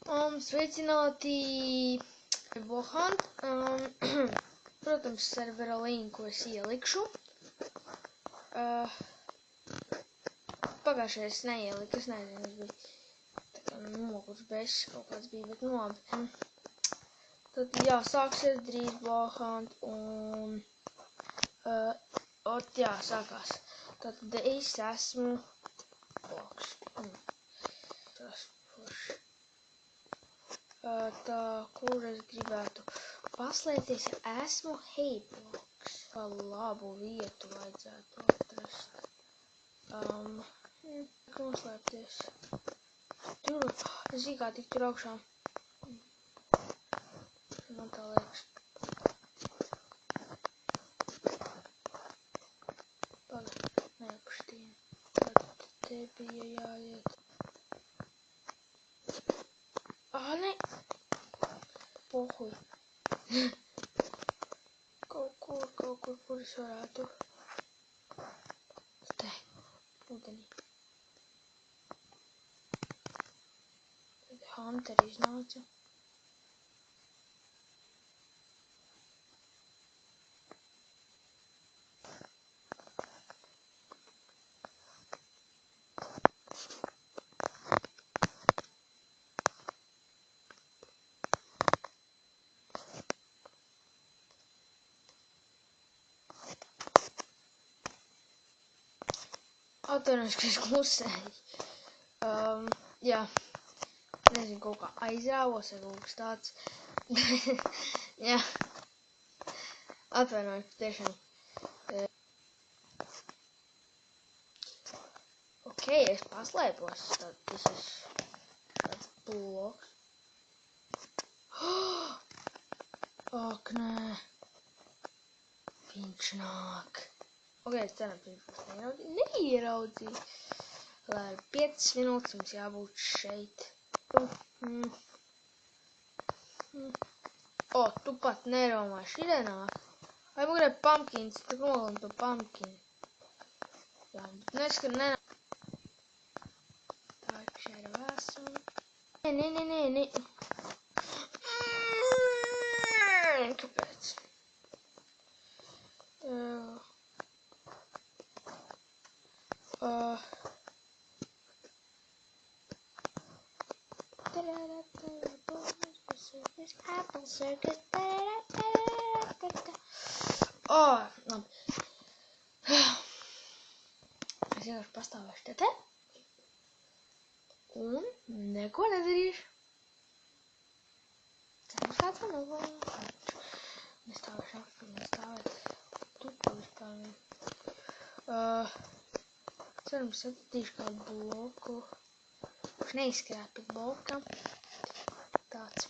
Sveicināti Vohant. Protams, servera linku es ielikšu. Pagājušajā es neieliku, es nezinu, es biju tā kā nogurs bešs kaut kāds bija, bet nu labi. Tad jā, sāksies drīz Vohant un jā, sākās. Tad es esmu bloks. Tas forši. Tā, kur es gribētu paslēpties, esmu Heybloks. Pa labu vietu vajadzētu atrast. Noslēpties. Tur, es zinu, kā tik tur augšā. Man tā liekas. Pagad, neapštīm. Tad te bija jāiet. Ne! Pohuj. Kaut kur, kur es varētu. Te, ūdenī. Tad Hunter iznāca. Atvainojos, ka es klusēju. Jā, nezinu, kaut kā aizrāvos vai kaut kas tāds. Jā. Atvainojos, tiešām. Ok, es paslēpos, tad tas ir šāds bloks. Ak, nē. Viņš nāk. Ok, es ceram, ka viņš neieraudzīja. Lai 5 minūtes mums jābūt šeit. Tu pat neromā šitai nāk. Vai būtu pumpkins, tu nogalim to pumpkinu. Jā, bet neskar nenāk. Tā, šeit ir vēsuma. Nē. Kāpēc? Apple circus. Labi. Es vienkārši pastāvēšu te. Un neko nedarīšu. Cerams, kāds man nogalina. Nestāvēšu apkārt, nestāvēt. Tu vispār. Cerams, atradīšu kādu bloku. Kurš neizskrēja blokam. Tāds.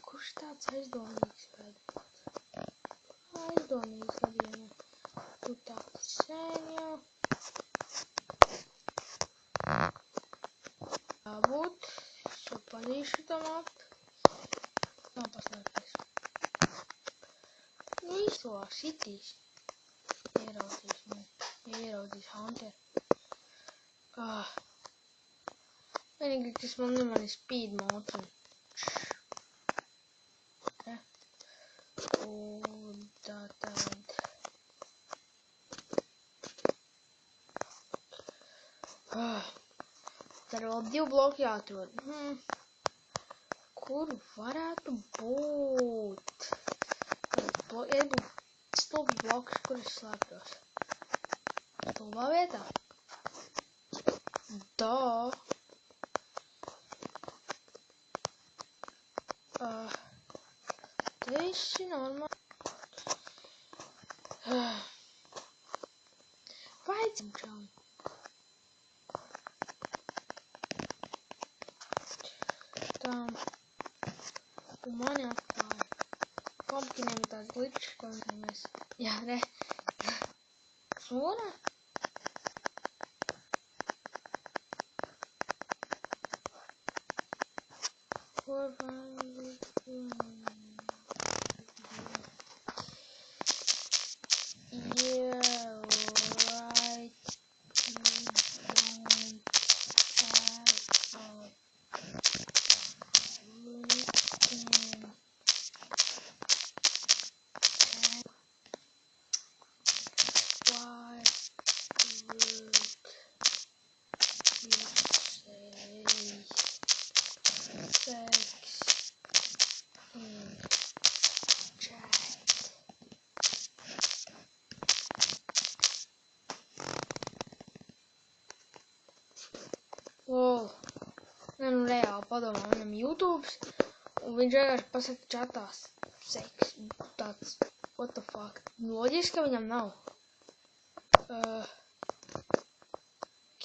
Kurš tāds aizdomīgs pēdējais? Aizdomīgs gadījumā. Tu tāds sen jau. Jābūt. Sopanīšu tam ap. Nav paslēpties. Nu, īsto sitīs. Ieraudzīs Hunter. Vienīgi, kas man nemani speed motion. Tātad. Tad vēl 2 bloki jāatrod. Kur varētu būt? Stulbs bloks, kur es slēptos. Stulbā vietā? Tu esi normāli. Vajadzam čau. Tā. Un mani atklāja. Pumpkiniem ir tāds glitch, ko mēs... Jā, re. Slonā? Kur sex in chat. Lol. Ne, nu reāli padomā, viņam YouTubes, un viņš vienkārši pasaka čatās seks, tāds, what the fuck. Loģiski, ka viņam nav.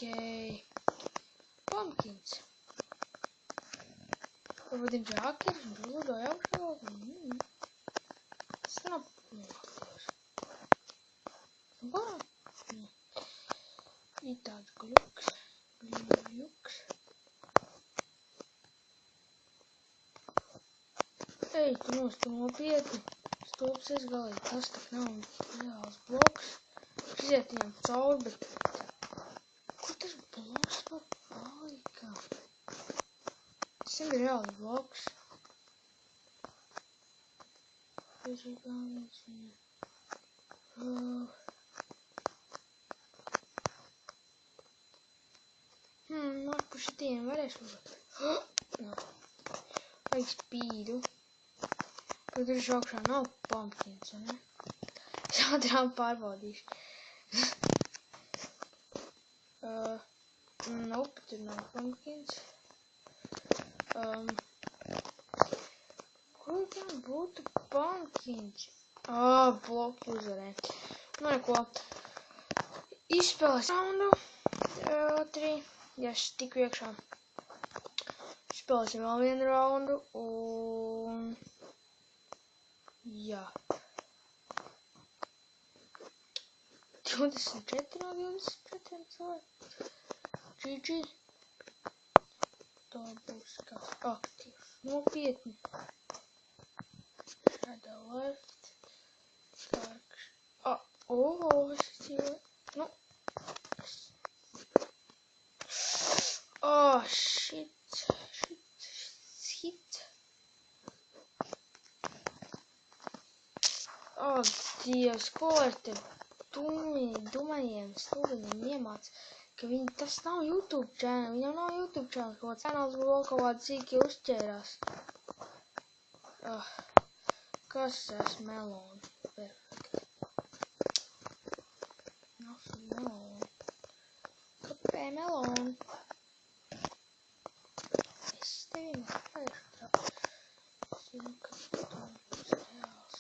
Okay. Pumpkins. Varbūt viņš ir hakeris, viņš uzlidoja augšā. Tas nav aktīvs. Ir tāds gluks. Ej, tu nopietni. Stulpsies galīgi. Tas tak nav reāls bloks. Iziet viņam cauri, bet... Kur tas bloks par palika? Tas ir reāls bloks. Nāk par šitiem varēšu uzlikt. Vajag spīdu. Tad tur augšā nav pumpkins, ne? Es ātrām pārbaudīšu. Nope, tur nav pumpkins. Kur gan būtu pumpkins? Bloki uzvarē. Nu, neko. Izspēlēs raundu. 3. Ja es tiku iekšā. Spēlēsim vēl vienu raundu un... Jā. 24 no 24 cilvēki. GG. Tā būs kāds aktīvs. Nopietni. Šādā left. Sārkš. Es dzīvoju. Nu. Shit. Dievs, ko ar te dumajiem stulbiņiem iemāc, ka tas nav YouTube channel, viņam nav YouTube channel, kaut kāds channels vēl kaut kāds cīki uzķērās. Kas es meloni? Perfekt. Nav meloni. Kāpēc meloni? Es tevi meklēšu tā. Es zinu, ka tu būs reāls.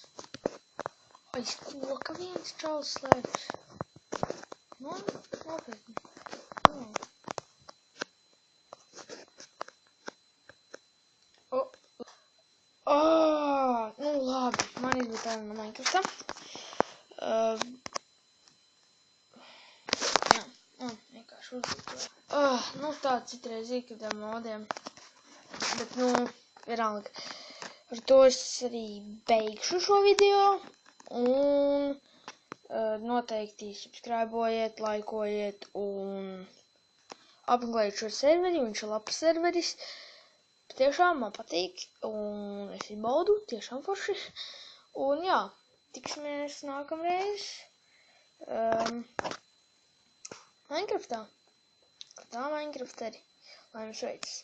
Aiz koka viens čalis slēpjas. Nu, nopietni. Nu labi, man izbūt tāda no Minecraftā. Jā, vienkārši uzlikt. Nu tā citreiz ikadām modiem. Bet, nu, vienalga. Ar to es arī beigšu šo video. Un noteikti subscribojiet, laikojiet un apmeklējiet šo serveri, viņš ir labs serveris. Tiešām man patīk un es baudu, tiešām forši. Un jā, tiksimies nākamreiz Minecraftā. Tā Minecraft arī. Lai jums veicas.